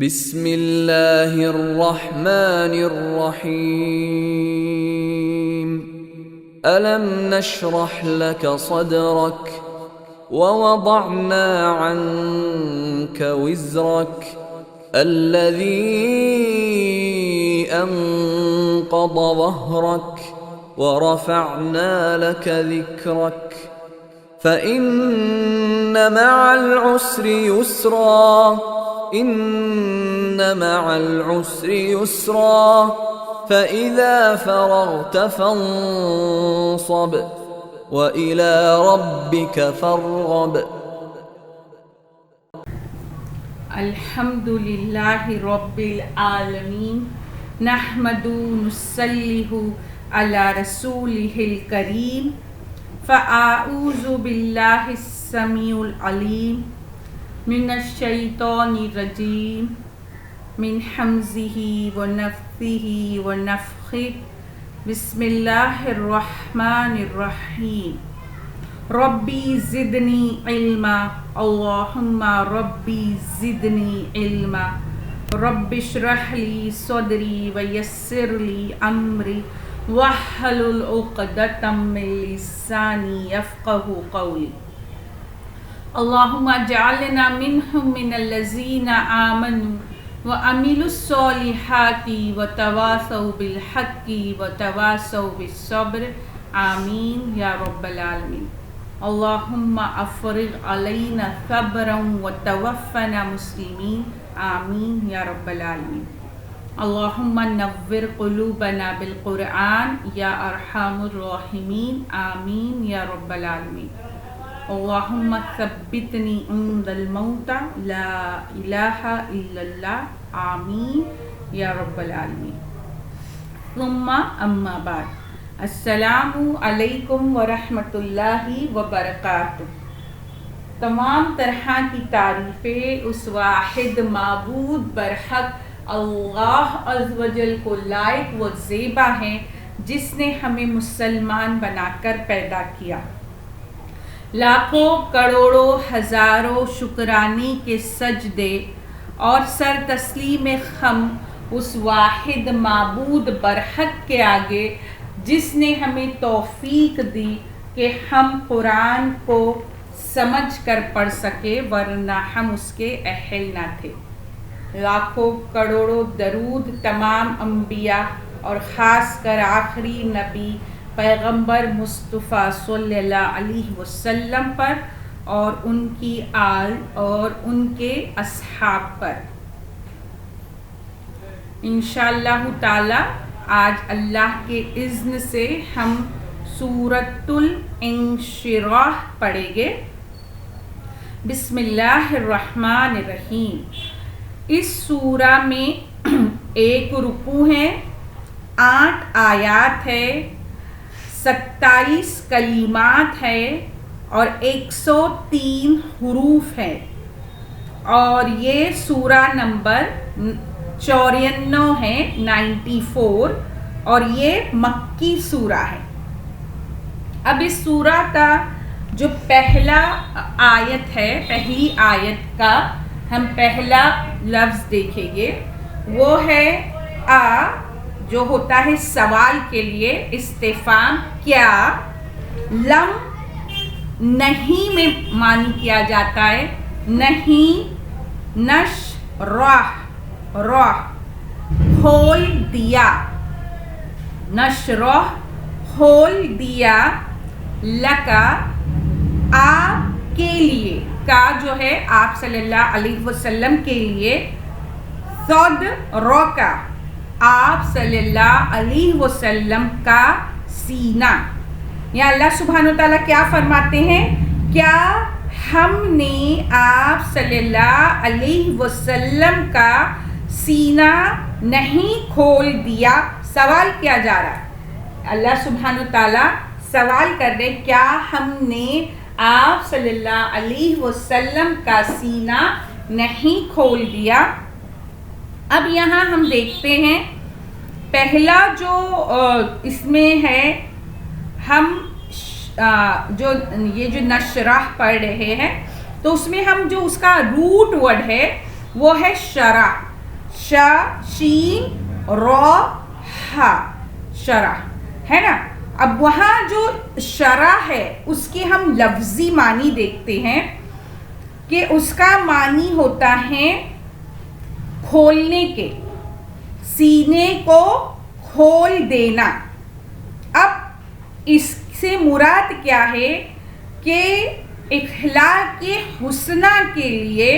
بسم اللہ الرحمن الرحیم ألم نشرح لك صدرك ووضعنا عنك وزرك الذي أنقض ظهرك ورفعنا لك ذكرك فإن مع العسر يسرا إن مع العسر يسرا فإذا فرغت فانصب وإلى ربك فارغب. الحمد للہ رب العالمین نحمدہ نصلی علی رسولہ الکریم فاعوذ باللہ السمیع العلیم من الشیطان الرجیم من حمزہ ونفثہ ونفخہ بسم اللہ الرحمن الرحیم ربی زدنی علما اللہم ربی زدنی علما رب اشرح لی صدری ویسر لی امری واحلل عقدۃ من لسانی یفقہوا قولی اللہم اجعلنا منہم من الذین آمنوا وعملوا الصالحات وتواصوا بالحق وتواصوا بالصبر آمین یا رب العالمین. اللہم افرغ علینا صبرا وتوفنا مسلمین آمین یا رب العالمین. اللہم نور قلوبنا بالقرآن یا ارحم الراحمین آمین یا رب العالمین. اللہم ثبتنی عند الموت لا الہ الا اللہ آمین یا رب العالمین. ثم اما بعد، السلام علیکم ورحمۃ اللہ وبرکاتہ. تمام طرح کی تعریفیں اس واحد معبود برحق اللہ عز و جل کو لائق و زیبا ہیں جس نے ہمیں مسلمان بنا کر پیدا کیا. لاکھوں کروڑوں ہزاروں شکرانے کے سجدے اور سر تسلیم خم اس واحد معبود برحق کے آگے جس نے ہمیں توفیق دی کہ ہم قرآن کو سمجھ کر پڑھ سکے، ورنہ ہم اس کے اہل نہ تھے. لاکھوں کروڑوں درود تمام انبیاء اور خاص کر آخری نبی پیغمبر مصطفیٰ صلی اللہ علیہ وسلم پر اور ان کی آل اور ان کے اصحاب پر. انشاءاللہ تعالی آج اللہ کے اذن سے ہم سورۃ الانشراح پڑھیں گے. بسم اللہ الرحمن الرحیم. اس سورہ میں 1 رکوع ہے، 8 آیات ہے، 27 کلمات ہے اور 103 حروف ہے، اور یہ سورہ نمبر 94 ہے، 94، اور یہ مکی سورہ ہے. اب اس سورہ کا جو پہلا آیت ہے، پہلی آیت کا ہم پہلا لفظ دیکھیں گے، وہ ہے آ، جو ہوتا ہے سوال کے لیے استفہام کیا. لم نہیں میں معنی کیا جاتا ہے، نہیں. نش راہ کھول دیا، نشرح کھول دیا، لکا آپ کے لیے، کا جو ہے آپ صلی اللہ علیہ وسلم کے لیے، صد روکا آپ صلی اللہ علیہ وسلم کا سینہ. یا اللہ سبحانہ وتعالیٰ کیا فرماتے ہیں؟ کیا ہم نے آپ صلی اللہ علیہ وسلم کا سینہ نہیں کھول دیا؟ سوال کیا جا رہا ہے. اللہ سبحانہ وتعالیٰ سوال کر رہے کیا ہم نے آپ صلی اللہ علیہ وسلم کا سینہ نہیں کھول دیا. اب یہاں ہم دیکھتے ہیں پہلا جو اس میں ہے، ہم جو یہ جو نشرح پڑھ رہے ہیں تو اس میں ہم جو اس کا روٹ ورڈ ہے وہ ہے شرح، ش شین را ہا، شرح ہے نا. اب وہاں جو شرح ہے اس کے ہم لفظی معنی دیکھتے ہیں کہ اس کا معنی ہوتا ہے کھولنے کے، سینے کو کھول دینا. اب اس سے مراد کیا ہے کہ اخلاق حسنہ کے لیے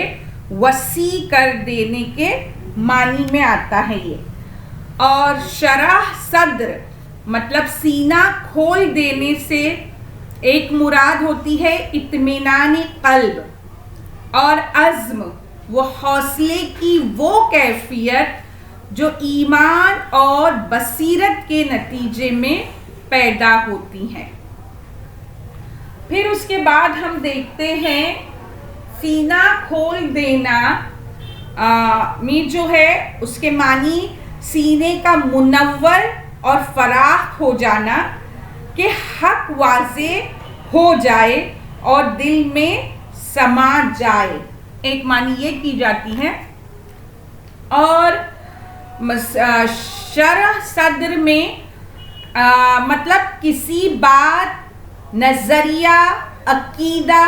وسیع کر دینے کے معنی میں آتا ہے یہ. اور شرح صدر مطلب سینہ کھول دینے سے ایک مراد ہوتی ہے اطمینان قلب اور عزم، وہ حوصلے کی وہ کیفیت جو ایمان اور بصیرت کے نتیجے میں پیدا ہوتی ہیں. پھر اس کے بعد ہم دیکھتے ہیں سینہ کھول دینا میں جو ہے اس کے معنی سینے کا منور اور فراخ ہو جانا کہ حق واضح ہو جائے اور دل میں سما جائے، ایک معنی یہ کی جاتی ہے. اور شرح صدر میں مطلب کسی بات، نظریہ، عقیدہ،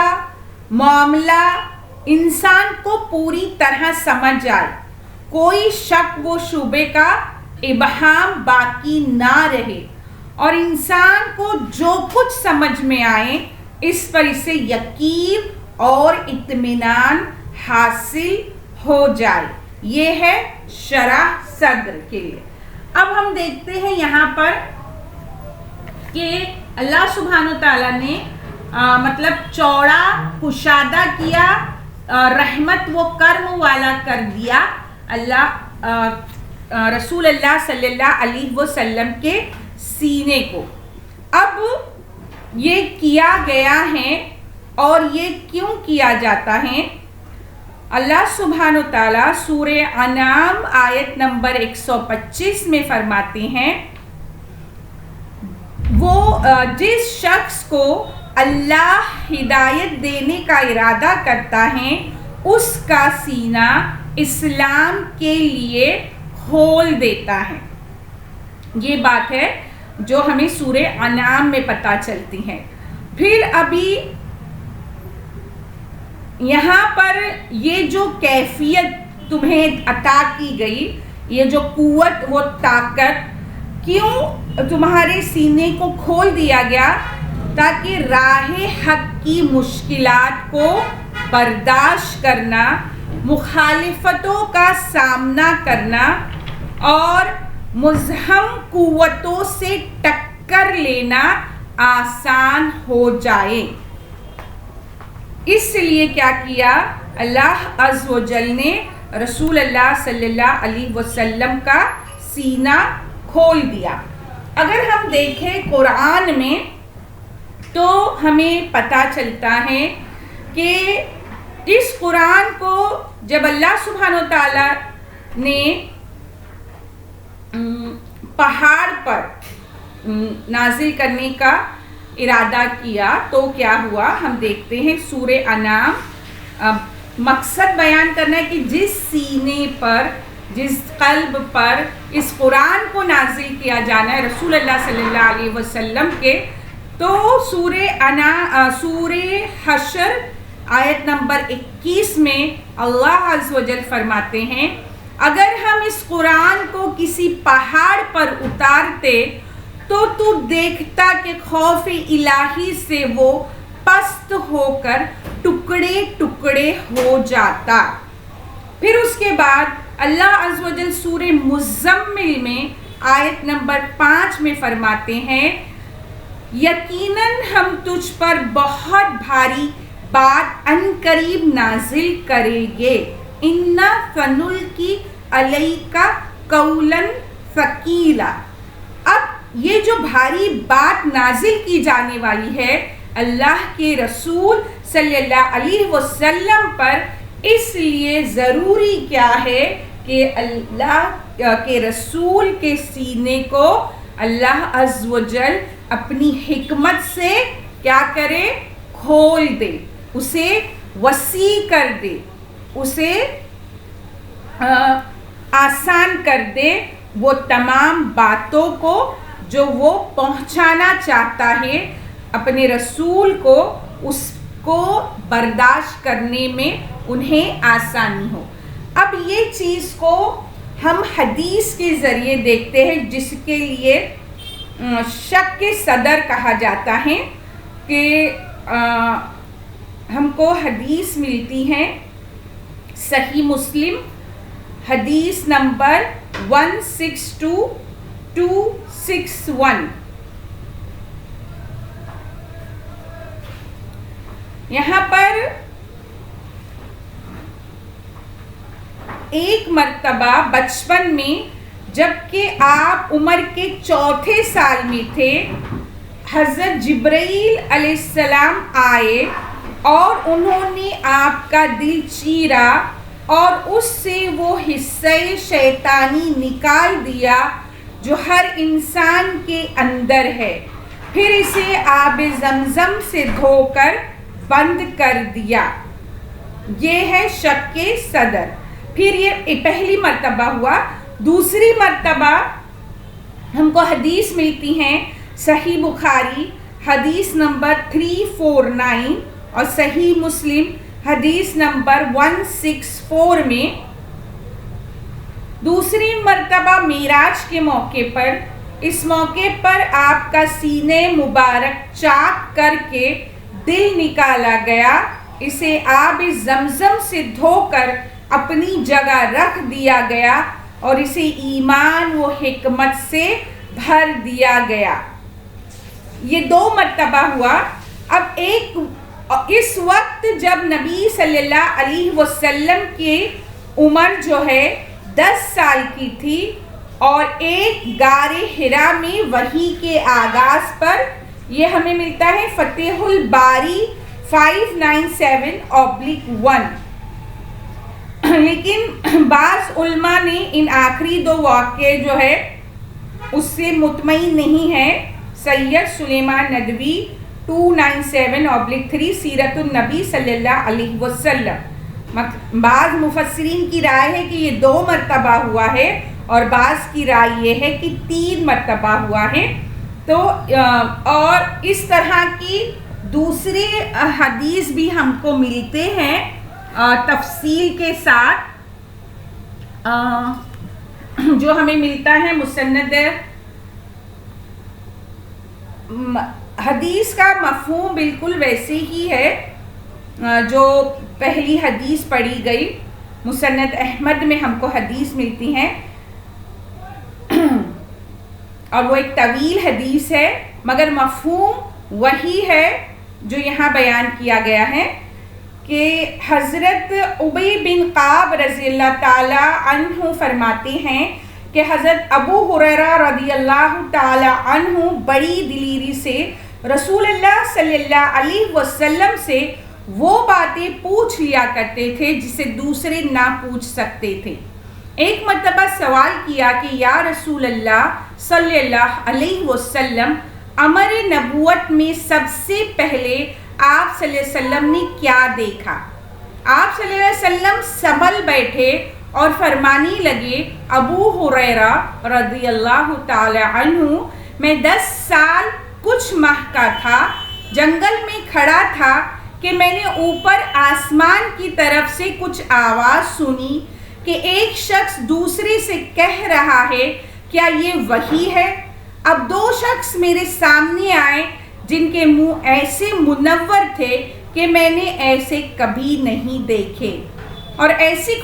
معاملہ انسان کو پوری طرح سمجھ آئے، کوئی شک و شبے کا ابہام باقی نہ رہے اور انسان کو جو کچھ سمجھ میں آئے اس پر اسے یقین اور اطمینان حاصل ہو جائے. یہ ہے شرح صدر کے لیے. اب ہم دیکھتے ہیں یہاں پر کہ اللہ سبحانہ تعالیٰ نے مطلب چوڑا کشادہ کیا، رحمت و کرم والا کر دیا اللہ رسول اللہ صلی اللہ علیہ وسلم کے سینے کو. اب یہ کیا گیا ہے اور یہ کیوں کیا جاتا ہے؟ اللہ سبحانہ تعالیٰ سورہ انعام آیت نمبر 125 میں فرماتے ہیں، وہ جس شخص کو اللہ ہدایت دینے کا ارادہ کرتا ہے اس کا سینہ اسلام کے لیے کھول دیتا ہے. یہ بات ہے جو ہمیں سورہ انعام میں پتہ چلتی ہے. پھر ابھی یہاں پر یہ جو کیفیت تمہیں عطا کی گئی، یہ جو قوت و طاقت کیوں تمہارے سینے کو کھول دیا گیا؟ تاکہ راہ حق کی مشکلات کو برداشت کرنا، مخالفتوں کا سامنا کرنا اور مزاحم قوتوں سے ٹکر لینا آسان ہو جائے. اس لیے کیا کیا؟ اللہ عز و جل نے رسول اللہ صلی اللہ علیہ وسلم کا سینہ کھول دیا. اگر ہم دیکھیں قرآن میں تو ہمیں پتہ چلتا ہے کہ اس قرآن کو جب اللہ سبحانہ تعالیٰ نے پہاڑ پر نازل کرنے کا ارادہ کیا تو کیا ہوا؟ ہم دیکھتے ہیں سورہ انعام مقصد بیان کرنا ہے کہ جس سینے پر، جس قلب پر اس قرآن کو نازل کیا جانا ہے رسول اللہ صلی اللہ علیہ وسلم کے، تو سورہ حشر آیت نمبر 21 میں اللہ عز و جل فرماتے ہیں، اگر ہم اس قرآن کو کسی پہاڑ پر اتارتے تو تو دیکھتا کہ خوف الہی سے وہ پست ہو کر ٹکڑے ٹکڑے ہو جاتا. پھر اس کے بعد اللہ عز و جل سورہ مزمل میں آیت نمبر 5 میں فرماتے ہیں، یقیناً ہم تجھ پر بہت بھاری بات عنقریب نازل کریں گے، اِنَّا فَنُلْقِي عَلَيْكَ قَوْلًا ثَقِيلًا. اب یہ جو بھاری بات نازل کی جانے والی ہے اللہ کے رسول صلی اللہ علیہ وسلم پر، اس لیے ضروری کیا ہے کہ اللہ کے رسول کے سینے کو اللہ عز و جل اپنی حکمت سے کیا کرے؟ کھول دے، اسے وسیع کر دے، اسے آسان کر دے وہ تمام باتوں کو جو وہ پہنچانا چاہتا ہے اپنے رسول کو، اس کو برداشت کرنے میں انہیں آسانی ہو۔ اب یہ چیز کو ہم حدیث کے ذریعے دیکھتے ہیں، جس کے لیے شک کے صدر کہا جاتا ہے، کہ ہم کو حدیث ملتی ہیں صحیح مسلم حدیث نمبر 162261۔ یہاں پر ایک مرتبہ بچپن میں جب کہ آپ عمر کے 4 سال میں تھے، حضرت جبرائیل علیہ السلام آئے اور انہوں نے آپ کا دل چیرا اور اس سے وہ حصہ شیطانی نکال دیا جو ہر انسان کے اندر ہے، پھر اسے آب زمزم سے دھو کر بند کر دیا۔ یہ ہے شک کے صدر۔ پھر یہ پہلی مرتبہ ہوا۔ دوسری مرتبہ ہم کو حدیث ملتی ہیں صحیح بخاری حدیث نمبر 349 اور صحیح مسلم حدیث نمبر 164 میں۔ دوسری مرتبہ معراج کے موقع پر، اس موقع پر آپ کا سینے مبارک چاک کر کے دل نکالا گیا، اسے آب زمزم سے دھو کر اپنی جگہ رکھ دیا گیا اور اسے ایمان و حکمت سے بھر دیا گیا۔ یہ 2 مرتبہ ہوا۔ اب اس وقت جب نبی صلی اللہ علیہ وسلم کی عمر جو ہے 10 سال کی تھی، اور ایک غار حرا میں وحی کے آغاز پر، یہ ہمیں ملتا ہے فتح الباری 597/1۔ لیکن بعض علماء نے ان آخری 2 واقعے جو ہے اس سے مطمئن نہیں ہے۔ سید سلیمان ندوی 297/3 سیرت النبی صلی اللہ علیہ وسلم۔ بعض مفسرین کی رائے ہے کہ یہ 2 مرتبہ ہوا ہے، اور بعض کی رائے یہ ہے کہ 3 مرتبہ ہوا ہے۔ تو اور اس طرح کی دوسری حدیث بھی ہم کو ملتے ہیں تفصیل کے ساتھ، جو ہمیں ملتا ہے مسند۔ حدیث کا مفہوم بالکل ویسے ہی ہے جو پہلی حدیث پڑھی گئی۔ مسند احمد میں ہم کو حدیث ملتی ہیں، اور وہ ایک طویل حدیث ہے، مگر مفہوم وہی ہے جو یہاں بیان کیا گیا ہے، کہ حضرت ابی بن کعب رضی اللہ تعالی عنہ فرماتے ہیں کہ حضرت ابو ہریرہ رضی اللہ تعالی عنہ بڑی دلیری سے رسول اللہ صلی اللہ علیہ وسلم سے وہ باتیں پوچھ لیا کرتے تھے جسے دوسرے نہ پوچھ سکتے تھے۔ ایک مرتبہ سوال کیا کہ یا رسول اللہ صلی اللہ علیہ وسلم، امر نبوت میں سب سے پہلے آپ صلی اللہ علیہ وسلم نے کیا دیکھا؟ آپ صلی اللہ علیہ وسلم سنبھل بیٹھے اور فرمانے لگے، ابو ہریرہ رضی اللہ تعالی عنہ، میں 10 سال کچھ ماہ کا تھا، جنگل میں کھڑا تھا کہ میں نے اوپر آسمان کی طرف سے کچھ آواز سنی کہ ایک شخص دوسرے سے کہہ رہا ہے، کیا یہ وحی ہے؟ اب 2 شخص میرے سامنے آئے جن کے منہ ایسے منور تھے کہ میں نے ایسے کبھی نہیں دیکھے، اور ایسی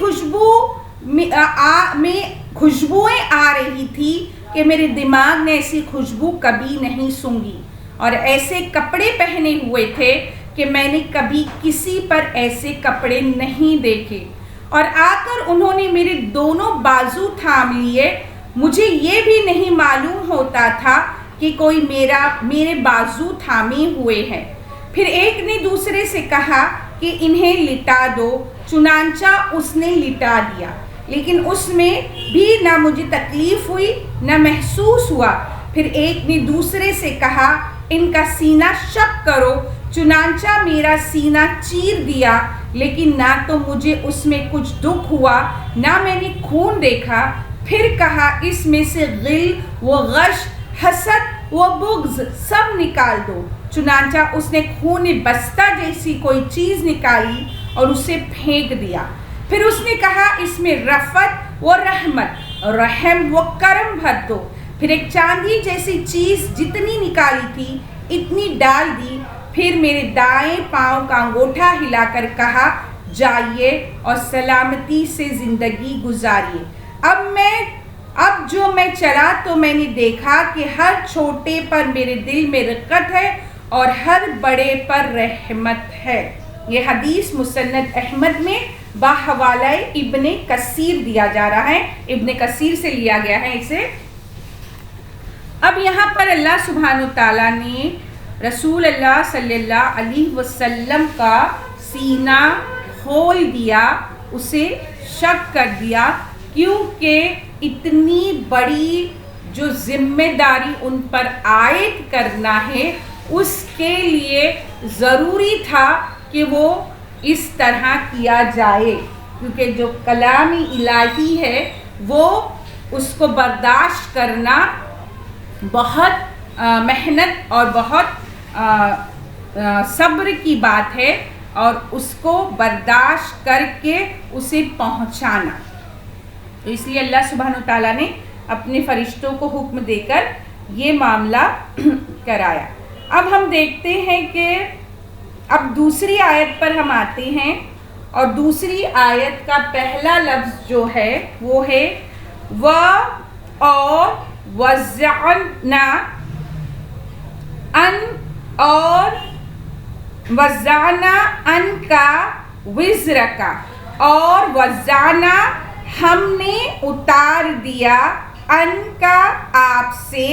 خوشبوئیں آ رہی تھی کہ میرے دماغ نے ایسی خوشبو کبھی نہیں سونگھی، اور ایسے کپڑے پہنے ہوئے تھے کہ میں نے کبھی کسی پر ایسے کپڑے نہیں دیکھے، اور آ کر انہوں نے میرے دونوں بازو تھام لیے، مجھے یہ بھی نہیں معلوم ہوتا تھا کہ کوئی میرے بازو تھامے ہوئے ہے۔ پھر ایک نے دوسرے سے کہا کہ انہیں لٹا دو، چنانچہ اس نے لٹا دیا، لیکن اس میں بھی نہ مجھے تکلیف ہوئی نہ محسوس ہوا۔ پھر ایک نے دوسرے سے کہا ان کا سینہ شق کرو، چنانچہ میرا سینہ چیر دیا، لیکن نہ تو مجھے اس میں کچھ دکھ ہوا نہ میں نے خون دیکھا. پھر کہا اس میں سے غل و غش, حسد و بغض سب نکال دو. چنانچہ اس نے خون بستہ جیسی کوئی چیز نکالی اور اسے پھینک دیا. پھر اس نے کہا اس میں رفت و رحمت, رحم و کرم بھر دو. پھر ایک چاندی جیسی چیز جتنی نکالی تھی اتنی ڈال دی. پھر میرے دائیں پاؤں کا انگوٹھا ہلا کر کہا جائیے اور سلامتی سے زندگی گزاریے. اب جو میں چلا تو میں نے دیکھا کہ ہر چھوٹے پر میرے دل میں رقت ہے اور ہر بڑے پر رحمت ہے. یہ حدیث مسند احمد میں باحوالہ ابن کثیر دیا جا رہا ہے, ابن کثیر سے لیا گیا ہے اسے. اب یہاں پر اللہ سبحانہ تعالیٰ نے رسول اللہ صلی اللہ علیہ وسلم کا سینہ کھول دیا, اسے شک کر دیا, کیونکہ اتنی بڑی جو ذمہ داری ان پر عائد کرنا ہے اس کے لیے ضروری تھا کہ وہ اس طرح کیا جائے, کیونکہ جو کلام الہی ہے وہ اس کو برداشت کرنا بہت محنت اور بہت صبر کی بات ہے, اور اس کو برداشت کر کے اسے پہنچانا. تو اس لیے اللہ سبحانہ تعالیٰ نے اپنے فرشتوں کو حکم دے کر یہ معاملہ کرایا. اب ہم دیکھتے ہیں کہ اب دوسری آیت پر ہم آتے ہیں, اور دوسری آیت کا پہلا لفظ جو ہے وہ ہے و اور وزعنا ان, اور وزعنا ان کا وزر کا, اور وزعنا ہم نے اتار دیا ان کا آپ سے,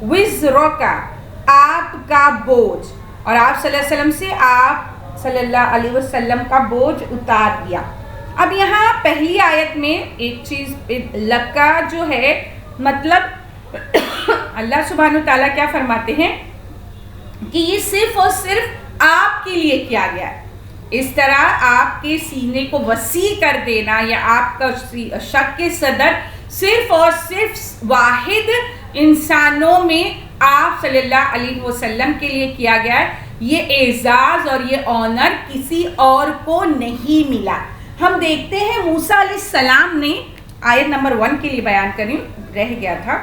وزر کا آپ کا بوجھ, اور آپ صلی اللہ علیہ وسلم سے آپ صلی اللہ علیہ وسلم کا بوجھ اتار دیا. اب یہاں پہلی آیت میں ایک چیز لکا جو ہے, مطلب اللہ سبحانہ تعالیٰ کیا فرماتے ہیں کہ یہ صرف اور صرف آپ کے لیے کیا گیا ہے. اس طرح آپ کے سینے کو وسیع کر دینا یا آپ کا شک کے صدر صرف اور صرف واحد انسانوں میں آپ صلی اللہ علیہ وسلم کے لیے کیا گیا ہے. یہ اعزاز اور یہ آنر کسی اور کو نہیں ملا. ہم دیکھتے ہیں موسیٰ علیہ السلام نے, آیت نمبر 1 کے لیے بیان کریں رہ گیا تھا,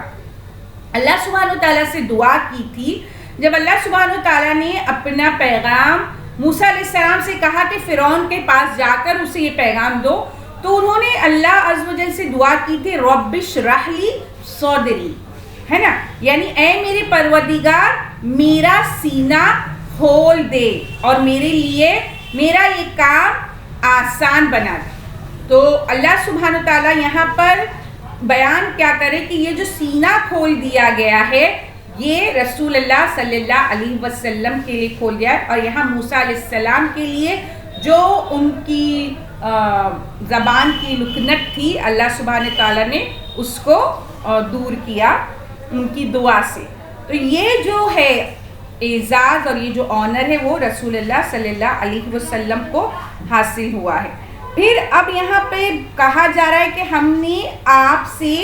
اللہ سبحانہ تعالیٰ سے دعا کی تھی. جب اللہ سبحانہ تعالیٰ نے اپنا پیغام موسیٰ علیہ السلام سے کہا کہ فرعون کے پاس جا کر اسے یہ پیغام دو, تو انہوں نے اللہ عز و جل سے دعا کی تھی رب اشرح لی صدری, ہے نا, یعنی اے میرے پروردگار میرا سینہ کھول دے اور میرے لیے میرا یہ کام آسان بنا دے. تو اللہ سبحانہ تعالیٰ یہاں پر بیان کیا کرے کہ یہ جو سینہ کھول دیا گیا ہے یہ رسول اللہ صلی اللہ علیہ وسلم کے لیے کھول دیا ہے, اور یہاں موسیٰ علیہ السلام کے لیے جو ان کی زبان کی لکنت تھی اللہ سبحانہ تعالیٰ نے اس کو دور کیا ان کی دعا سے. تو یہ جو ہے اعزاز اور یہ جو آنر ہے وہ رسول اللہ صلی اللہ علیہ وسلم کو حاصل ہوا ہے. پھر اب یہاں پہ کہا جا رہا ہے کہ ہم نے آپ سے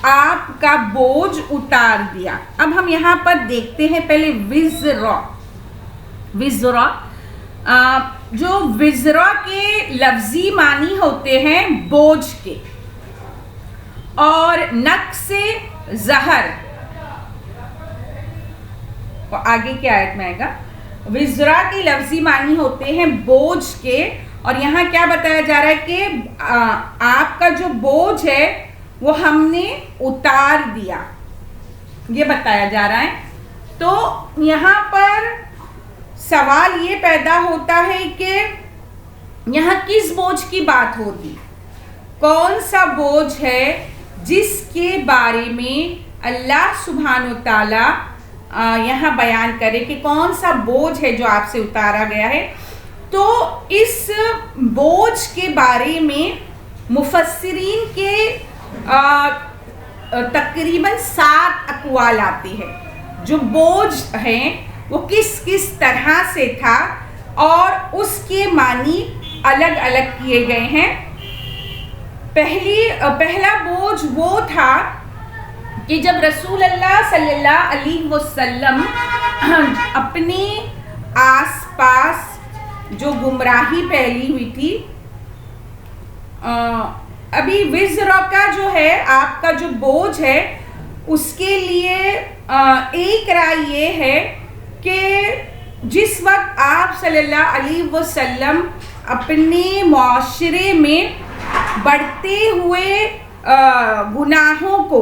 آپ کا بوجھ اتار دیا. اب ہم یہاں پر دیکھتے ہیں پہلے وزرا, جو وزرا کے لفظی معنی ہوتے ہیں بوجھ کے, اور نقص زہر, آگے کی آیت میں آئے گا, وزرا کے لفظی معنی ہوتے ہیں بوجھ کے, اور یہاں کیا بتایا جا رہا ہے کہ آپ کا جو بوجھ ہے وہ ہم نے اتار دیا, یہ بتایا جا رہا ہے. تو یہاں پر سوال یہ پیدا ہوتا ہے کہ یہاں کس بوجھ کی بات ہوتی, کون سا بوجھ ہے جس کے بارے میں اللہ سبحانہ و تعالیٰ یہاں بیان کرے کہ کون سا بوجھ ہے جو آپ سے اتارا گیا ہے. تو اس بوجھ کے بارے میں مفسرین کے تقریباً 7 اقوال آتے ہیں. جو بوجھ ہیں وہ کس کس طرح سے تھا اور اس کے معنی الگ الگ کیے گئے ہیں. پہلا بوجھ وہ تھا کہ جب رسول اللہ صلی اللہ علیہ وسلم اپنے آس پاس جو گمراہی پھیلی ہوئی تھی، ابھی وزر کا جو ہے آپ کا جو بوجھ ہے اس کے لیے ایک رائے یہ ہے کہ جس وقت آپ صلی اللہ علیہ وسلم اپنے معاشرے میں بڑھتے ہوئے گناہوں کو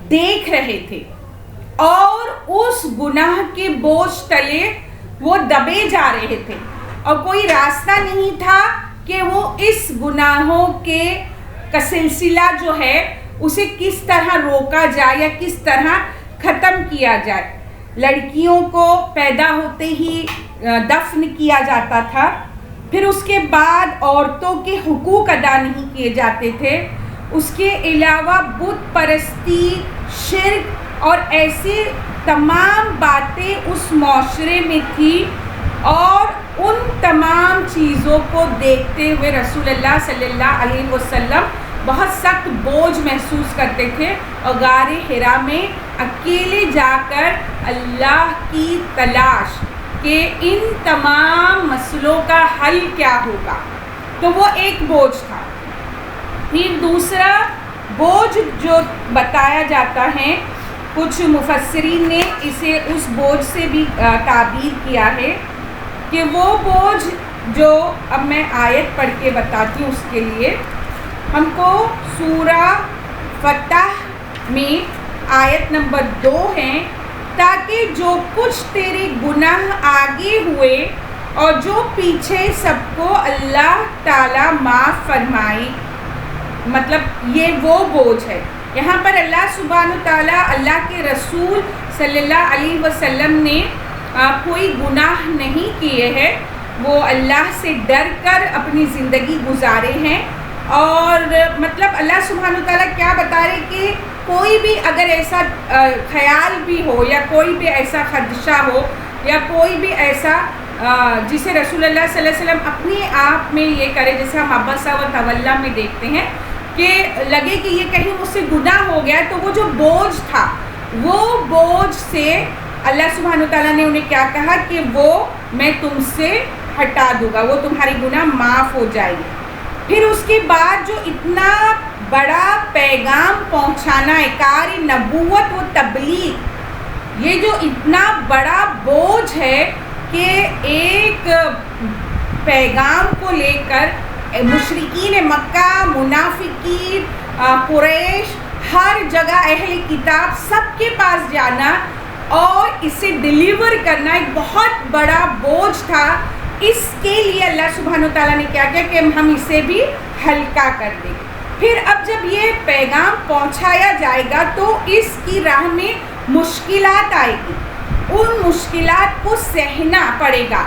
دیکھ رہے تھے اور اس گناہ کے بوجھ تلے وہ دبے جا رہے تھے اور کوئی راستہ نہیں تھا کہ وہ اس گناہوں کا سلسلہ جو ہے اسے کس طرح روکا جائے یا کس طرح ختم کیا جائے. لڑکیوں کو پیدا ہوتے ہی دفن کیا جاتا تھا، پھر اس کے بعد عورتوں کے حقوق ادا نہیں کیے جاتے تھے، اس کے علاوہ بت پرستی، شرک اور ایسی تمام باتیں اس معاشرے میں تھی، اور ان تمام چیزوں کو دیکھتے ہوئے رسول اللہ صلی اللہ علیہ وسلم بہت سخت بوجھ محسوس کرتے تھے اور غار حرا میں اکیلے جا کر اللہ کی تلاش کہ ان تمام مسئلوں کا حل کیا ہوگا. تو وہ ایک بوجھ تھا. پھر دوسرا بوجھ جو بتایا جاتا ہے، کچھ مفسرین نے اسے اس بوجھ سے بھی تعبیر کیا ہے کہ وہ بوجھ جو اب میں آیت پڑھ کے بتاتی ہوں، اس کے لیے ہم کو سورہ فتح میں آیت نمبر 2 ہے، تاکہ جو کچھ تیرے گناہ آگے ہوئے اور جو پیچھے سب کو اللہ تعالیٰ معاف فرمائے. مطلب یہ وہ بوجھ ہے. یہاں پر اللہ سبحانہ تعالیٰ اللہ کے رسول صلی اللہ علیہ وسلم نے کوئی گناہ نہیں کیے ہیں، وہ اللہ سے ڈر کر اپنی زندگی گزارے ہیں. اور مطلب اللہ سبحانہ تعالیٰ کیا بتا رہے کہ کوئی بھی اگر ایسا خیال بھی ہو یا کوئی بھی ایسا خدشہ ہو یا کوئی بھی ایسا جسے رسول اللہ صلی اللہ علیہ وسلم اپنے آپ میں یہ کرے، جیسے ہم عبسہ و تولیٰ میں دیکھتے ہیں کہ لگے کہ یہ کہیں مجھ سے گناہ ہو گیا، تو وہ جو بوجھ تھا وہ بوجھ سے اللہ سبحانہ تعالیٰ نے انہیں کیا کہا کہ وہ میں تم سے ہٹا دوں گا، وہ تمہاری گناہ معاف ہو جائے گی. پھر اس کے بعد جو اتنا بڑا پیغام پہنچانا ہے، کار نبوت و تبلیغ، یہ جو اتنا بڑا بوجھ ہے کہ ایک پیغام کو لے کر مشرکین مکہ، منافقین، قریش، ہر جگہ اہل کتاب سب کے پاس جانا اور اسے ڈیلیور کرنا ایک بہت بڑا بوجھ تھا. اس کے لیے اللہ سبحانہ تعالیٰ نے کیا کیا کہ ہم اسے بھی ہلکا کر دیں. پھر اب جب یہ پیغام پہنچایا جائے گا تو اس کی راہ میں مشکلات آئے گی، ان مشکلات کو سہنا پڑے گا.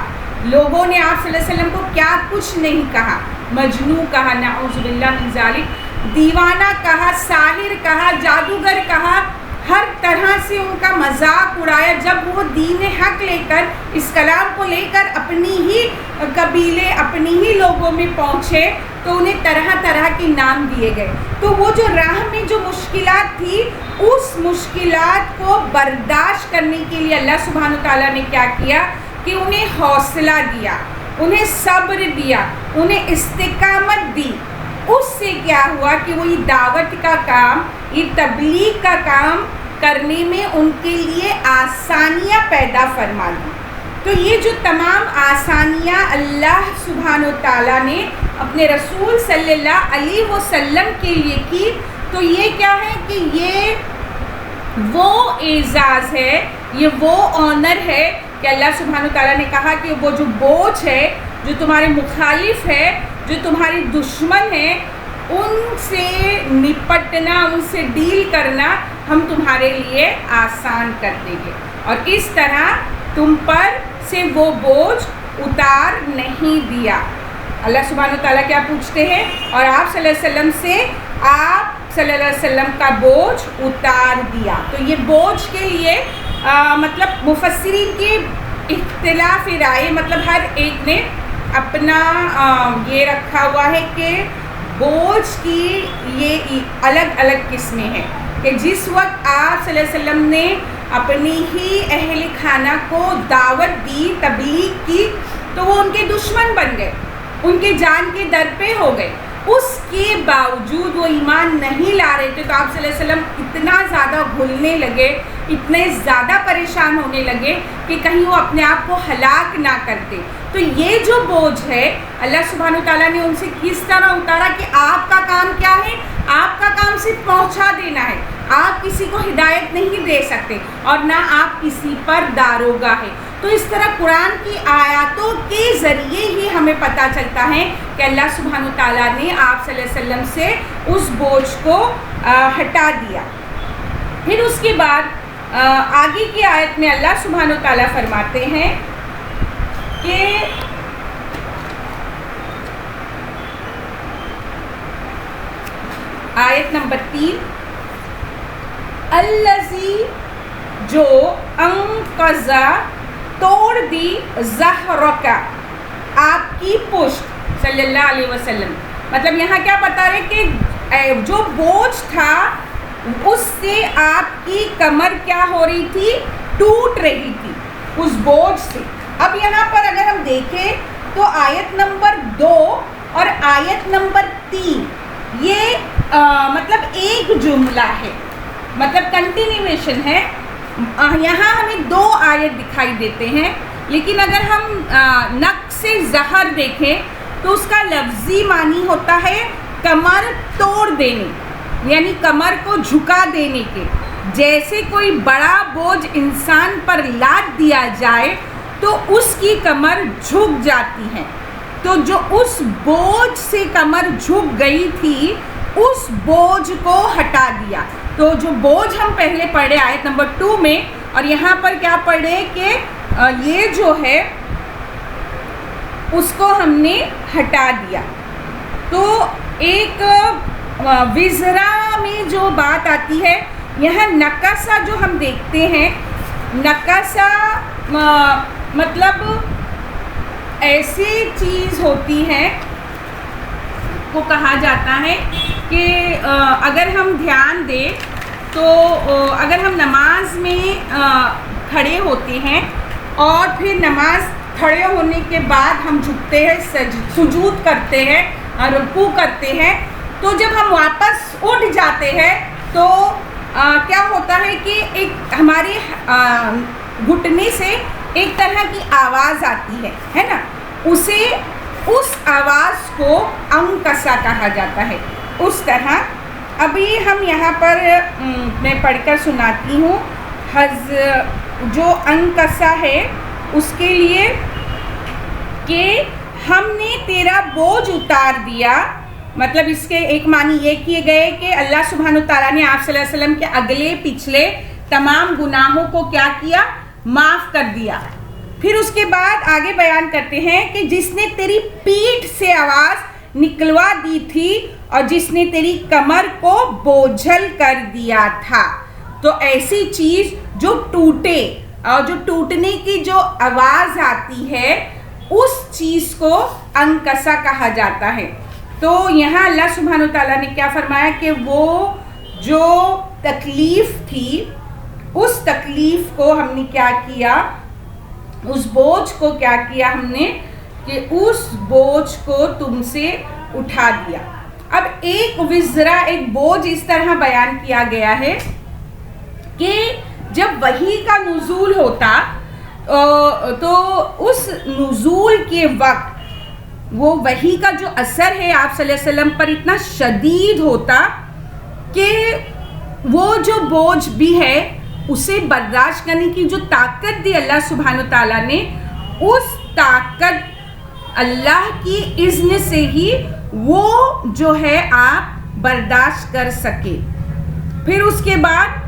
لوگوں نے آپ صلی اللہ علیہ وسلم کو کیا کچھ نہیں کہا، مجنون کہا، نعوذ باللہ من ذالک، دیوانہ کہا، ساحر کہا، جادوگر کہا، ہر طرح سے ان کا مذاق اڑایا. جب وہ دین حق لے کر، اس کلام کو لے کر اپنی ہی قبیلے، اپنی ہی لوگوں میں پہنچے تو انہیں طرح طرح کے نام دیے گئے. تو وہ جو راہ میں جو مشکلات تھی، اس مشکلات کو برداشت کرنے کے لیے اللہ سبحانہ تعالیٰ نے کیا کیا کہ انہیں حوصلہ دیا، انہیں صبر دیا، انہیں استقامت دی. اس سے کیا ہوا کہ وہ یہ دعوت کا کام، یہ تبلیغ کا کام کرنے میں ان کے لیے آسانیاں پیدا فرما دی. تو یہ جو تمام آسانیاں اللہ سبحانہ تعالیٰ نے اپنے رسول صلی اللہ علیہ وسلم کے لیے کی، تو یہ کیا ہے کہ یہ وہ اعزاز ہے، یہ وہ آنر ہے کہ اللہ سبحانہ تعالیٰ نے کہا کہ وہ جو بوجھ ہے، جو تمہارے مخالف ہے، جو تمہارے دشمن ہیں، ان سے نپٹنا، ان سے ڈیل کرنا ہم تمہارے لیے آسان کر دیں گے، اور اس طرح تم پر سے وہ بوجھ اتار نہیں دیا. اللہ سبحانہ تعالیٰ کیا پوچھتے ہیں؟ اور آپ صلی اللہ علیہ وسلم سے آپ صلی اللہ علیہ وسلم کا بوجھ اتار دیا. تو یہ بوجھ کے لیے مطلب مفسرین کی اختلاف رائے، مطلب ہر ایک نے اپنا یہ رکھا ہوا ہے کہ بوجھ کی یہ الگ الگ قسمیں ہیں کہ جس وقت آپ صلی اللہ علیہ وسلم نے اپنی ہی اہل خانہ کو دعوت دی، تبلیغ کی، تو وہ ان کے دشمن بن گئے، ان کے جان کے در پہ ہو گئے. اس کے باوجود وہ ایمان نہیں لا رہے تھے، تو آپ صلی اللہ علیہ وسلم اتنا زیادہ گھلنے لگے، اتنے زیادہ پریشان ہونے لگے کہ کہیں وہ اپنے آپ کو ہلاک نہ کرتے. تو یہ جو بوجھ ہے اللہ سبحانہ وتعالیٰ نے ان سے کس طرح اتارا کہ آپ کا کام کیا ہے؟ آپ کا کام صرف پہنچا دینا ہے. آپ کسی کو ہدایت نہیں دے سکتے اور نہ آپ کسی پر داروغہ ہے. تو اس طرح قرآن کی آیاتوں کے ذریعے ہی ہمیں پتہ چلتا ہے کہ اللہ سبحانہ وتعالیٰ نے آپ صلی اللہ علیہ وسلم سے اس بوجھ کو ہٹا دیا. پھر اس کے بعد آگے کی آیت میں اللہ سبحانہ وتعالیٰ فرماتے ہیں کہ آیت نمبر 3، الذی جو انقض توڑ دی ظہرک، آپ کی پشت، صلی اللہ علیہ وسلم. مطلب یہاں کیا بتا رہے کہ جو بوجھ تھا اس سے آپ کی کمر کیا ہو رہی تھی؟ ٹوٹ رہی تھی اس بوجھ سے. اب یہاں پر اگر ہم دیکھیں تو آیت نمبر 2 اور آیت نمبر 3 یہ مطلب ایک جملہ ہے، مطلب کنٹینیویشن ہے. یہاں ہمیں 2 آیت دکھائی دیتے ہیں، لیکن اگر ہم نقص ظہر دیکھیں تو اس کا لفظی معنی ہوتا ہے کمر توڑ دینے، یعنی کمر کو جھکا دینے کے. جیسے کوئی بڑا بوجھ انسان پر لاد دیا جائے تو اس کی کمر جھک جاتی ہے. تو جو اس بوجھ سے کمر جھک گئی تھی اس بوجھ کو ہٹا دیا. تو جو بوجھ ہم پہلے پڑھے آیت نمبر 2 میں، اور یہاں پر کیا پڑھے کہ یہ جو ہے اس کو ہم نے ہٹا دیا. تو ایک وزرا میں جو بات آتی ہے، یہاں نکاسا جو ہم دیکھتے ہیں، نکاسا مطلب ایسی چیز ہوتی ہے کو کہا جاتا ہے کہ اگر ہم دھیان دیں تو اگر ہم نماز میں کھڑے ہوتے ہیں اور پھر نماز کھڑے ہونے کے بعد ہم جھکتے ہیں، سجود کرتے ہیں، رکوع کرتے ہیں، تو جب ہم واپس اٹھ جاتے ہیں تو کیا ہوتا ہے کہ ایک ہمارے گھٹنے سے ایک طرح کی آواز آتی ہے نا، اسے اس آواز کو انکسا کہا جاتا ہے. اس طرح ابھی ہم یہاں پر میں پڑھ کر سناتی ہوں جو انکسا ہے اس کے لیے کہ ہم نے تیرا بوجھ اتار دیا. مطلب اس کے ایک معنی یہ کیے گئے کہ اللہ سبحانہ وتعالیٰ نے آپ صلی اللہ علیہ وسلم کے اگلے پچھلے تمام گناہوں کو کیا کیا؟ معاف کر دیا. پھر اس کے بعد آگے بیان کرتے ہیں کہ جس نے تیری پیٹھ سے آواز نکلوا دی تھی اور جس نے تیری کمر کو بوجھل کر دیا تھا. تو ایسی چیز جو ٹوٹے اور جو ٹوٹنے کی جو آواز آتی ہے اس چیز کو انکسا کہا جاتا ہے. تو یہاں اللہ سبحانہ وتعالیٰ نے کیا فرمایا کہ وہ جو تکلیف تھی اس تکلیف کو ہم نے کیا کیا، اس بوجھ کو کیا کیا ہم نے کہ اس بوجھ کو تم سے اٹھا دیا. اب ایک وزرا، ایک بوجھ اس طرح بیان کیا گیا ہے کہ جب وحی کا نزول ہوتا تو اس نزول کے وقت وہ وحی کا جو اثر ہے آپ صلی اللہ علیہ وسلم پر اتنا شدید ہوتا کہ وہ جو بوجھ بھی ہے اسے برداشت کرنے کی جو طاقت دی اللہ سبحانہ تعالیٰ نے، اس طاقت اللہ کی اذن سے ہی وہ جو ہے آپ برداشت کر سکے. پھر اس کے بعد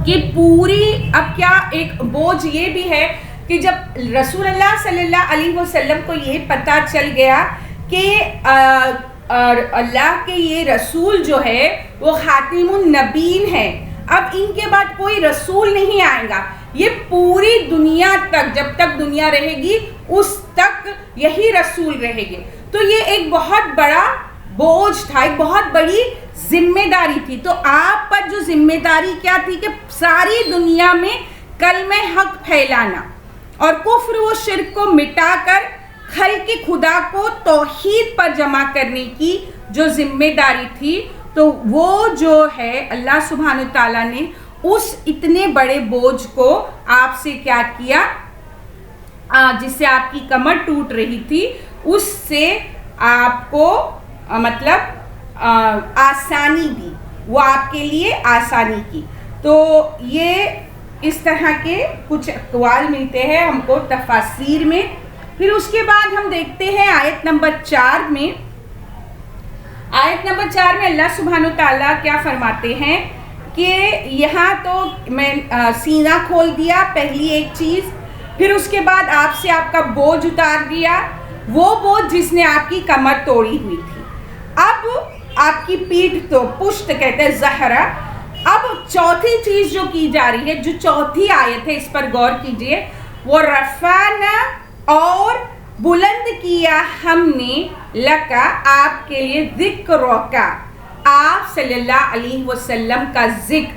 کہ پوری اب کیا ایک بوجھ یہ بھی ہے کہ جب رسول اللہ صلی اللہ علیہ وسلم کو یہ پتہ چل گیا کہ اللہ کے یہ رسول جو ہے وہ خاتم النبیین ہے، اب ان کے بعد کوئی رسول نہیں آئے گا، یہ پوری دنیا تک جب تک دنیا رہے گی اس تک یہی رسول رہیں گے. تو یہ ایک بہت بڑا بوجھ تھا, ایک بہت بڑی ذمہ داری تھی. تو آپ پر جو ذمہ داری کیا تھی کہ ساری دنیا میں کلمہ حق پھیلانا اور کفر و شرک کو مٹا کر خلق خدا کو توحید پر جمع کرنے کی جو ذمہ داری تھی. تو وہ جو ہے اللہ سبحانہ تعالیٰ نے اس اتنے بڑے بوجھ کو آپ سے کیا کیا, جس سے آپ کی کمر ٹوٹ رہی تھی, اس سے آپ کو مطلب آسانی دی, وہ آپ کے لیے آسانی کی. تو یہ اس طرح کے کچھ اقوال ملتے ہیں ہم کو تفاسیر میں. پھر اس کے بعد ہم دیکھتے ہیں آیت نمبر 4 میں. آیت نمبر 4 میں اللہ سبحانہ تعالیٰ کیا فرماتے ہیں کہ یہاں تو میں سینہ کھول دیا, پہلی ایک چیز. پھر اس کے بعد آپ سے آپ کا بوجھ اتار دیا, وہ بوجھ جس نے آپ کی کمر توڑی ہوئی تھی. اب آپ کی پیٹھ تو پشت کہتے ہیں زہرا. اب چوتھی چیز جو کی جا رہی ہے, جو چوتھی آیت ہے, اس پر غور کیجئے. وہ رفعنا, اور بلند کیا ہم نے, لکا آپ کے لیے, ذکرکا آپ صلی اللہ علیہ وسلم کا ذکر,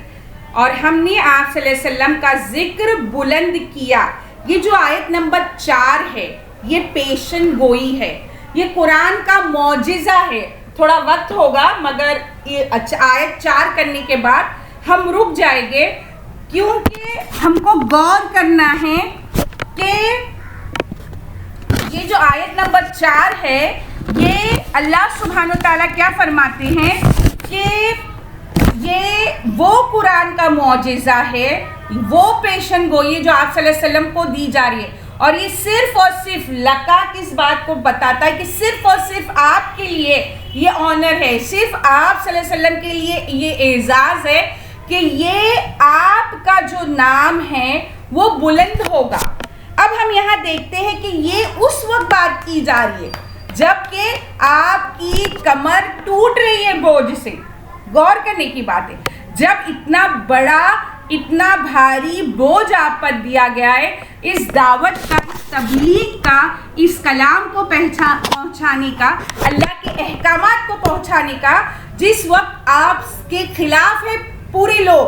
اور ہم نے آپ صلی اللہ علیہ وسلم کا ذکر بلند کیا. یہ جو آیت نمبر 4 ہے یہ پیشن گوئی ہے, یہ قرآن کا معجزہ ہے. تھوڑا وقت ہوگا مگر آیت 4 کرنے کے بعد ہم رک جائیں گے, کیونکہ ہم کو غور کرنا ہے کہ یہ جو آیت نمبر 4 ہے یہ اللہ سبحانہ تعالیٰ کیا فرماتے ہیں کہ یہ وہ قرآن کا معجزہ ہے, وہ پیشن گوئی ہے جو آپ صلی اللہ علیہ وسلم کو دی جا رہی ہے. اور یہ صرف اور صرف لکا کس بات کو بتاتا ہے کہ صرف اور صرف آپ کے لیے یہ آنر ہے, صرف آپ صلی اللہ علیہ وسلم کے لیے یہ اعزاز ہے کہ یہ آپ کا جو نام ہے وہ بلند ہوگا. اب ہم یہاں دیکھتے ہیں کہ یہ اس وقت بات کی جا رہی ہے جب کہ آپ کی کمر ٹوٹ رہی ہے بوجھ سے. غور کرنے کی بات ہے, جب اتنا بڑا اتنا بھاری بوجھ آپ پر دیا گیا ہے, اس دعوت کا, اس تبلیغ کا, اس کلام کو پہنچانے کا, اللہ کے احکامات کو پہنچانے کا, جس وقت آپ کے خلاف ہے پورے لوگ,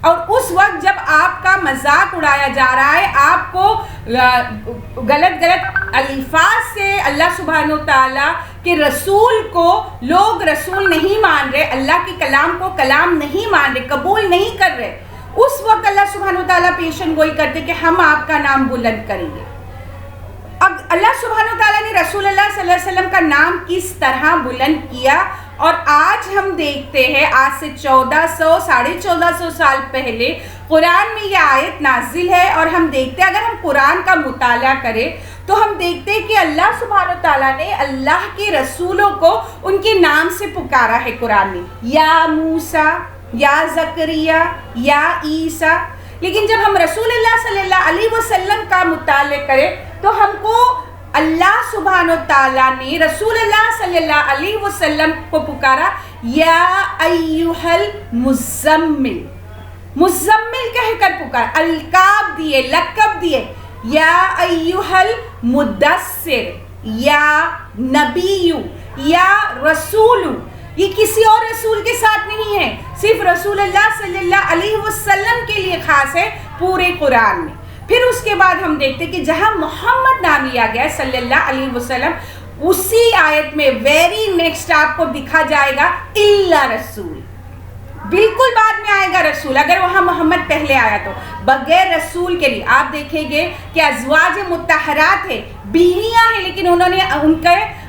اور اس وقت جب آپ کا مذاق اڑایا جا رہا ہے, آپ کو غلط الفاظ سے اللہ سبحانہ تعالیٰ کے رسول کو لوگ رسول نہیں مان رہے, اللہ کے کلام کو کلام نہیں مان رہے, قبول نہیں کر رہے, اس وقت اللہ سبحانہ تعالیٰ پیشن گوئی کرتے کہ ہم آپ کا نام بلند کریں گے. اب اللہ سبحانہ تعالیٰ نے رسول اللہ صلی اللہ علیہ وسلم کا نام کس طرح بلند کیا, اور آج ہم دیکھتے ہیں آج سے 1400 سال پہلے قرآن میں یہ آیت نازل ہے. اور ہم دیکھتے ہیں, اگر ہم قرآن کا مطالعہ کریں تو ہم دیکھتے ہیں کہ اللہ سبحانہ تعالیٰ نے اللہ کے رسولوں کو ان کے نام سے پکارا ہے قرآن میں, یا موسیٰ, یا زکریا, یا عیسیٰ. لیکن جب ہم رسول اللہ صلی اللہ علیہ وسلم کا مطالعہ کریں تو ہم کو اللہ سبحانہ تعالیٰ نے رسول اللہ صلی اللہ علیہ وسلم کو پکارا, یا ایھا المزمل, مزمل کہہ کر پکارا, القاب دیے, لقب دیے, یا ایھا المدثر, یا نبی, یا رسول. یہ کسی اور رسول کے ساتھ نہیں ہے, صرف رسول اللہ صلی اللہ علیہ وسلم کے لیے خاص ہے پورے قرآن میں. پھر اس کے بعد ہم دیکھتے کہ جہاں محمد نام لیا گیا ہے صلی اللہ علیہ وسلم, اسی آیت میں ویری نیکسٹ آپ کو دکھا جائے گا الا رسول, بالکل بعد میں آئے گا رسول. اگر وہاں محمد پہلے آیا تو بغیر رسول کے لیے آپ دیکھیں گے کہ ازواج مطہرات ہے, بیویاں ہیں, لیکن انہوں نے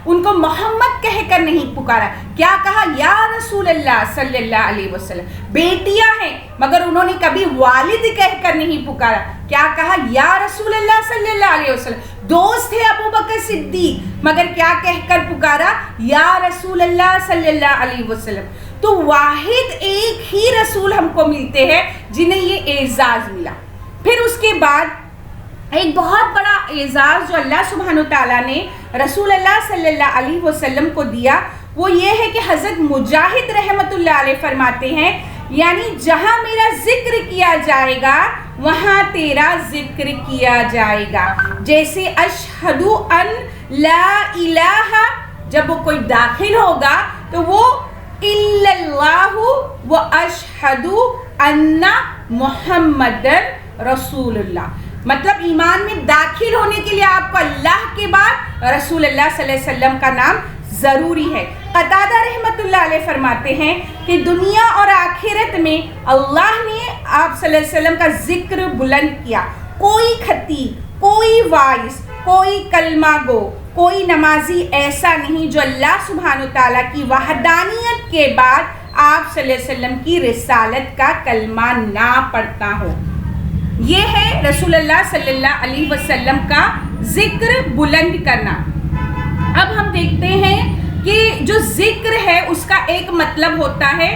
ان کو محمد کہہ کر نہیں پکارا. کیا کہا, یا رسول اللہ صلی اللہ علیہ وسلم. بیٹیاں ہیں مگر انہوں نے کبھی والد کہہ کر نہیں پکارا. کیا کہا, یا رسول اللہ صلی اللہ علیہ وسلم. دوست ہے ابو بکر صدیق مگر کیا کہہ کر پکارا, یا رسول اللہ صلی اللہ علیہ وسلم. تو واحد ایک ہی رسول ہم کو ملتے ہیں جنہیں یہ اعزاز ملا. پھر اس کے بعد ایک بہت بڑا اعزاز جو اللہ سبحانہ تعالیٰ نے رسول اللہ صلی اللہ علیہ وسلم کو دیا, وہ یہ ہے کہ حضرت مجاہد رحمۃ اللہ علیہ فرماتے ہیں, یعنی جہاں میرا ذکر کیا جائے گا وہاں تیرا ذکر کیا جائے گا. جیسے اشہدو ان لا الہ، جب وہ کوئی داخل ہوگا تو وہ الا اللہ و اشہدو ان محمد رسول اللہ، مطلب ایمان میں داخل ہونے کے لیے آپ کو اللہ کے بعد رسول اللہ صلی اللہ علیہ وسلم کا نام ضروری ہے. قتادہ رحمۃ اللہ علیہ فرماتے ہیں کہ دنیا اور آخرت میں اللہ نے آپ صلی اللہ علیہ وسلم کا ذکر بلند کیا. کوئی خطیب، کوئی وائس، کوئی کلمہ گو، کوئی نمازی ایسا نہیں جو اللہ سبحانہ وتعالیٰ کی وحدانیت کے بعد آپ صلی اللہ علیہ وسلم کی رسالت کا کلمہ نہ پڑھتا ہو. یہ ہے رسول اللہ صلی اللہ علیہ وسلم کا ذکر بلند کرنا. اب ہم دیکھتے ہیں کہ جو ذکر ہے اس کا ایک مطلب ہوتا ہے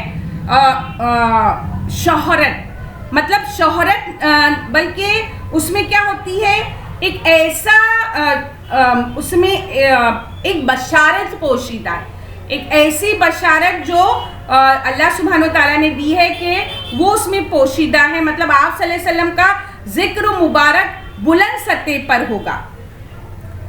شہرت، مطلب شہرت، بلکہ اس میں کیا ہوتی ہے، ایک ایسا اس میں ایک بشارت پوشیدہ ہے، ایک ایسی بشارت جو اللہ سبحانہ وتعالیٰ نے دی ہے کہ وہ اس میں پوشیدہ ہے. مطلب آپ صلی اللہ علیہ وسلم کا ذکر و مبارک بلند سطح پر ہوگا،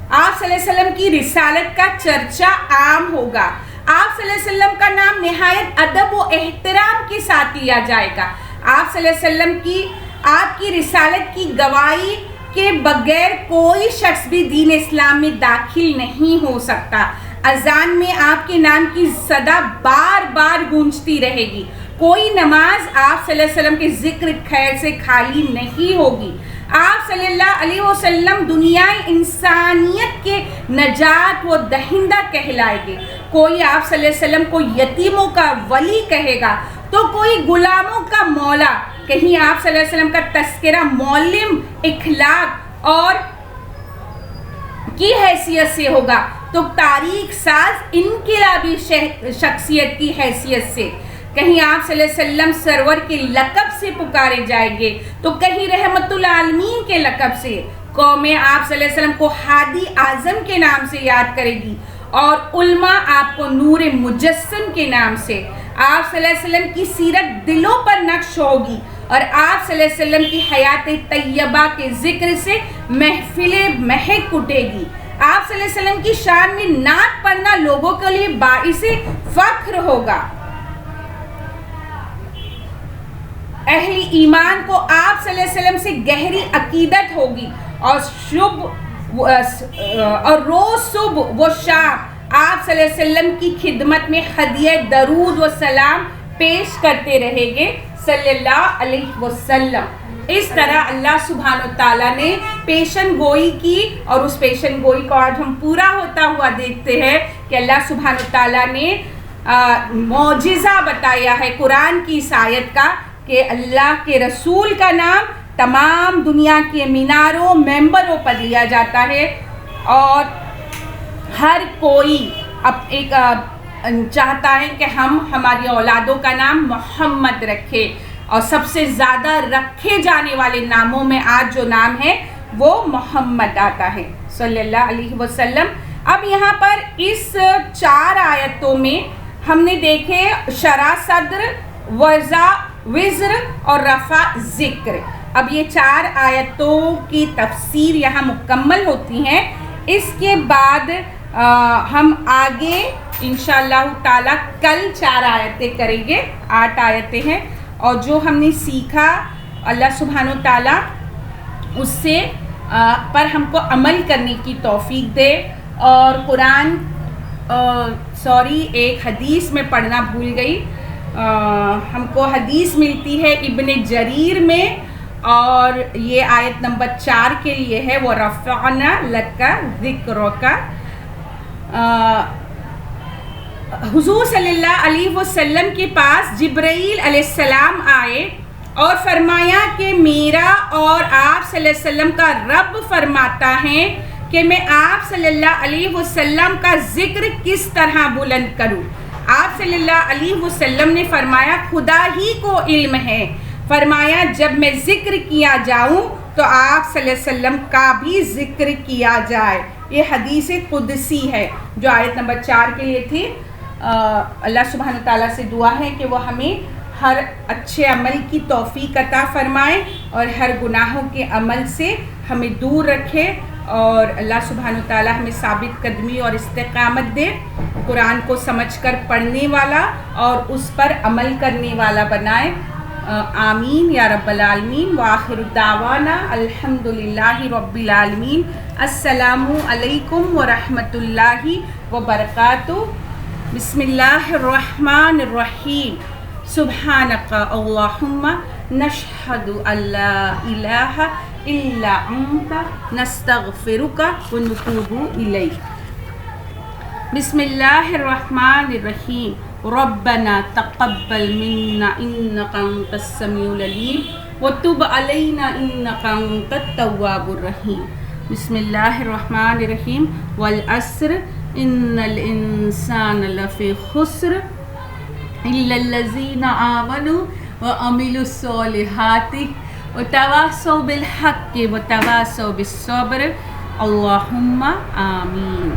آپ صلی اللہ علیہ وسلم کی رسالت کا چرچا عام ہوگا، آپ صلی اللہ علیہ وسلم کا نام نہایت ادب و احترام کے ساتھ لیا جائے گا. آپ صلی اللہ علیہ وسلم کی، آپ کی رسالت کی گواہی کے بغیر کوئی شخص بھی دین اسلام میں داخل نہیں ہو سکتا. اذان میں آپ کے نام کی صدا بار بار گونجتی رہے گی. کوئی نماز آپ صلی اللہ علیہ وسلم کے ذکر خیر سے خالی نہیں ہوگی. آپ صلی اللہ علیہ وسلم دنیا انسانیت کے نجات و دہندہ کہلائے گے. کوئی آپ صلی اللہ علیہ وسلم کو یتیموں کا ولی کہے گا تو کوئی غلاموں کا مولا. کہیں آپ صلی اللہ علیہ وسلم کا تذکرہ معلم، اخلاق اور کی حیثیت سے ہوگا تو تاریخ ساز انقلابی شخصیت کی حیثیت سے. کہیں آپ صلی اللہ علیہ وسلم سرور کے لقب سے پکارے جائیں گے تو کہیں رحمت العالمین کے لقب سے. قومیں آپ صلی اللہ علیہ وسلم کو ہادی اعظم کے نام سے یاد کرے گی اور علماء آپ کو نور مجسم کے نام سے. آپ صلی اللہ علیہ وسلم کی سیرت دلوں پر نقش ہوگی اور آپ صلی اللہ علیہ وسلم کی حیات طیبہ کے ذکر سے محفلیں مہک اٹھے گی. آپ صلی اللہ علیہ وسلم کی شان میں نعت پڑھنا لوگوں کے لیے باعث فخر ہوگا. اہل ایمان کو آپ صلی اللہ علیہ وسلم سے گہری عقیدت ہوگی اور روز صبح و شام آپ صلی اللہ علیہ وسلم کی خدمت میں ہدیہ درود و سلام پیش کرتے رہیں گے صلی اللہ علیہ وسلم. اس طرح اللہ سبحانہ وتعالیٰ نے پیشن گوئی کی اور اس پیشن گوئی کو آج ہم پورا ہوتا ہوا دیکھتے ہیں کہ اللہ سبحانہ وتعالیٰ نے معجزہ بتایا ہے قرآن کی اس آیت کا کہ اللہ کے رسول کا نام تمام دنیا کے میناروں ممبروں پر لیا جاتا ہے اور ہر کوئی اب ایک چاہتا ہے کہ ہم ہماری اولادوں کا نام محمد رکھے اور سب سے زیادہ رکھے جانے والے ناموں میں آج جو نام ہے وہ محمد آتا ہے صلی اللہ علیہ وسلم. اب یہاں پر اس 4 آیتوں میں ہم نے دیکھے شرح صدر، وضع وزر اور رفع ذکر. اب یہ 4 آیتوں کی تفسیر یہاں مکمل ہوتی ہیں. اس کے بعد ہم آگے انشاءاللہ تعالی کل 4 آیتیں کریں گے. 8 آیتیں ہیں اور جو ہم نے سیکھا اللہ سبحانہ وتعالی اس سے پر ہم کو عمل کرنے کی توفیق دے. اور قرآن ایک حدیث میں پڑھنا بھول گئی، ہم کو حدیث ملتی ہے ابن جریر میں اور یہ آیت نمبر 4 کے لیے ہے، وہ رفعنا لک ذکرک. حضور صلی اللہ علیہ وسلم کے پاس جبرائیل علیہ السلام آئے اور فرمایا کہ میرا اور آپ صلی اللہ علیہ وسلم کا رب فرماتا ہے کہ میں آپ صلی اللہ علیہ وسلم کا ذکر کس طرح بلند کروں. آپ صلی اللہ علیہ وسلم نے فرمایا خدا ہی کو علم ہے. فرمایا جب میں ذکر کیا جاؤں تو آپ صلی اللہ علیہ وسلم کا بھی ذکر کیا جائے. یہ حدیث قدسی ہے جو آیت نمبر 4 کے لیے تھی. اللہ سبحانہ تعالیٰ سے دعا ہے کہ وہ ہمیں ہر اچھے عمل کی توفیق عطا فرمائے اور ہر گناہوں کے عمل سے ہمیں دور رکھے، اور اللہ سبحانہ وتعالی ہمیں ثابت قدمی اور استقامت دے، قرآن کو سمجھ کر پڑھنے والا اور اس پر عمل کرنے والا بنائے، آمین یا رب العالمین۔ وآخر دعوانا الحمدللہ رب العالمین۔ السلام علیکم ورحمۃ اللہ وبرکاتہ۔ بسم اللہ الرحمن الرحیم۔ سبحانک اللہم نشہد ان لا الہ الا انت نستغفرک ونتوب الیک۔ بسم اللہ الرحمن الرحیم۔ ربنا تقبل منا انک انت السمیع العلیم وتب علینا انک انت التواب الرحیم۔ بسم اللہ الرحمن الرحیم۔ والعصر ان الانسان لفی خسر الا الذین آمنوا وعملوا الصالحات وتواصوا بالحق وتواصوا بالصبر۔ اللہم آمین۔